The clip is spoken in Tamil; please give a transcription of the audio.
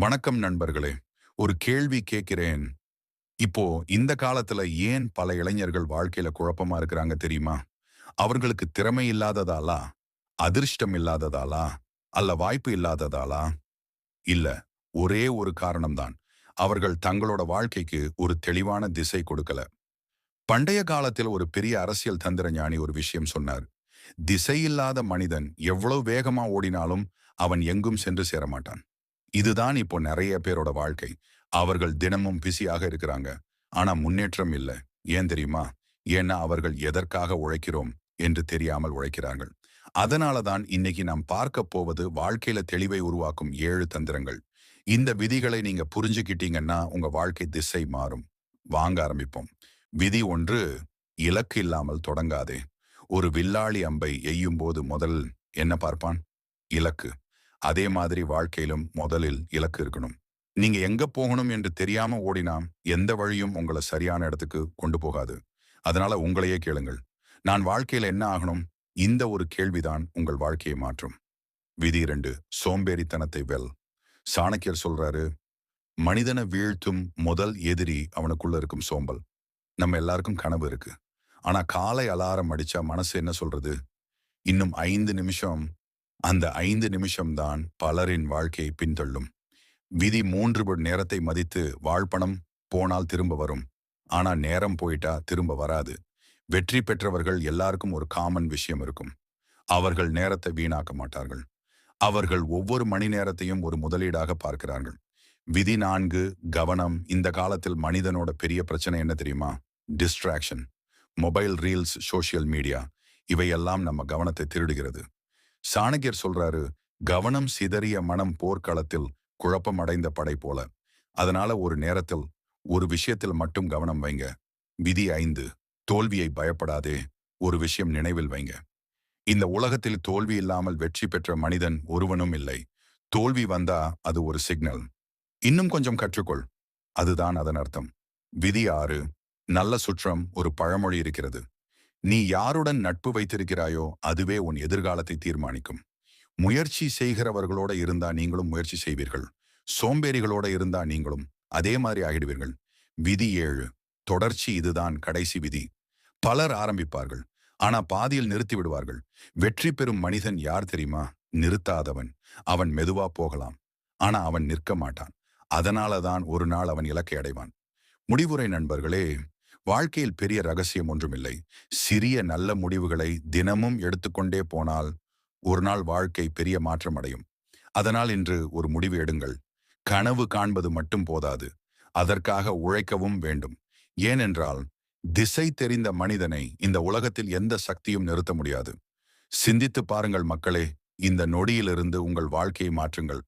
வணக்கம் நண்பர்களே. ஒரு கேள்வி கேட்கிறேன். இப்போ இந்த காலத்துல ஏன் பல இளைஞர்கள் வாழ்க்கையில குழப்பமா இருக்கிறாங்க தெரியுமா? அவர்களுக்கு திறமை இல்லாததாலா? அதிர்ஷ்டம் இல்லாததாலா? அல்ல வாய்ப்பு இல்லாததாலா? இல்ல. ஒரே ஒரு காரணம் தான். அவர்கள் தங்களோட வாழ்க்கைக்கு ஒரு தெளிவான திசை கொடுக்கல. பண்டைய காலத்தில் ஒரு பெரிய அரசியல் தந்திர ஞானி ஒரு விஷயம் சொன்னார். திசையில்லாத மனிதன் எவ்வளவு வேகமா ஓடினாலும் அவன் எங்கும் சென்று சேரமாட்டான். இதுதான் இப்போ நிறைய பேரோட வாழ்க்கை. அவர்கள் தினமும் பிஸியாக இருக்கிறாங்க. ஆனா முன்னேற்றம் இல்ல. ஏன் தெரியுமா? ஏன்னா அவர்கள் எதற்காக உழைக்கிறோம் என்று தெரியாமல் உழைக்கிறார்கள். அதனால தான் இன்னைக்கு நாம் பார்க்க போவது வாழ்க்கையில தெளிவை உருவாக்கும் 7 தந்திரங்கள். இந்த விதிகளை நீங்க புரிஞ்சுக்கிட்டீங்கன்னா உங்க வாழ்க்கை திசை மாறும். வாங்க ஆரம்பிப்போம். விதி 1. இலக்கு இல்லாமல் தொடங்காதே. ஒரு வில்லாளி அம்பை எய்யும் போது முதல் என்ன பார்ப்பான்? இலக்கு. அதே மாதிரி வாழ்க்கையிலும் முதலில் இலக்கு இருக்கணும். நீங்க எங்க போகணும் என்று தெரியாம ஓடினா எந்த வழியும் உங்களை சரியான இடத்துக்கு கொண்டு போகாது. அதனால உங்களையே கேளுங்கள். நான் வாழ்க்கையில என்ன ஆகணும்? இந்த ஒரு கேள்விதான் உங்கள் வாழ்க்கையை மாற்றும். விதி 2. சோம்பேறித்தனத்தை வெல். சாணக்கியர் சொல்றாரு, மனிதனை வீழ்த்தும் முதல் எதிரி அவனுக்குள்ள இருக்கும் சோம்பல். நம்ம எல்லாருக்கும் கனவு இருக்கு. ஆனா காலை அலாரம் அடிச்சா மனசு என்ன சொல்றது? இன்னும் 5 நிமிஷம். அந்த 5 நிமிஷம் தான் பலரின் வாழ்க்கையை பின்தள்ளும். விதி 3 நேரத்தை மதித்து வாழ்பணம் போனால் திரும்ப வரும். ஆனா நேரம் போயிட்டா திரும்ப வராது. வெற்றி பெற்றவர்கள் எல்லாருக்கும் ஒரு காமன் விஷயம் இருக்கும். அவர்கள் நேரத்தை வீணாக்க மாட்டார்கள். அவர்கள் ஒவ்வொரு மணி நேரத்தையும் ஒரு முதலீடாக பார்க்கிறார்கள். விதி 4. கவனம். இந்த காலத்தில் மனிதனோட பெரிய பிரச்சனை என்ன தெரியுமா? Distraction. Mobile reels, social media இவையெல்லாம் நம்ம கவனத்தை திருடுகிறது. சாணக்கியர் சொல்றாரு, கவனம் சிதறிய மனம் போர்க்களத்தில் குழப்பம் அடைந்த படை போல. அதனால ஒரு நேரத்தில் ஒரு விஷயத்தில் மட்டும் கவனம் வைங்க. விதி 5. தோல்வியை பயப்படாதே. ஒரு விஷயம் நினைவில் வைங்க. இந்த உலகத்தில் தோல்வி இல்லாமல் வெற்றி பெற்ற மனிதன் ஒருவனும் இல்லை. தோல்வி வந்தா அது ஒரு சிக்னல். இன்னும் கொஞ்சம் கற்றுக்கொள். அதுதான் அதன் அர்த்தம். விதி 6. நல்ல சுற்றம். ஒரு பழமொழி இருக்கிறது. நீ யாருடன் நட்பு வைத்திருக்கிறாயோ அதுவே உன் எதிர்காலத்தை தீர்மானிக்கும். முயற்சி செய்கிறவர்களோட இருந்தா நீங்களும் முயற்சி செய்வீர்கள். சோம்பேறிகளோட இருந்தா நீங்களும் அதே மாதிரி ஆகிடுவீர்கள். விதி 7. தொடர்ச்சி. இதுதான் கடைசி விதி. பலர் ஆரம்பிப்பார்கள். ஆனா பாதியில் நிறுத்தி விடுவார்கள். வெற்றி பெறும் மனிதன் யார் தெரியுமா? நிறுத்தாதவன். அவன் மெதுவா போகலாம். ஆனா அவன் நிற்க மாட்டான். அதனால தான் ஒரு நாள் அவன் இலக்கை அடைவான். முடிவுரை நண்பர்களே, வாழ்க்கையில் பெரிய ரகசியம் ஒன்றுமில்லை. சிறிய நல்ல முடிவுகளை தினமும் எடுத்துக்கொண்டே போனால் ஒரு நாள் வாழ்க்கை பெரிய மாற்றம் அடையும். அதனால் இன்று ஒரு முடிவு எடுங்கள். கனவு காண்பது மட்டும் போதாது. அதற்காக உழைக்கவும் வேண்டும். ஏனென்றால் திசை தெரிந்த மனிதனை இந்த உலகத்தில் எந்த சக்தியும் நிறுத்த முடியாது. சிந்தித்து பாருங்கள் மக்களே. இந்த நொடியிலிருந்து உங்கள் வாழ்க்கையை மாற்றுங்கள்.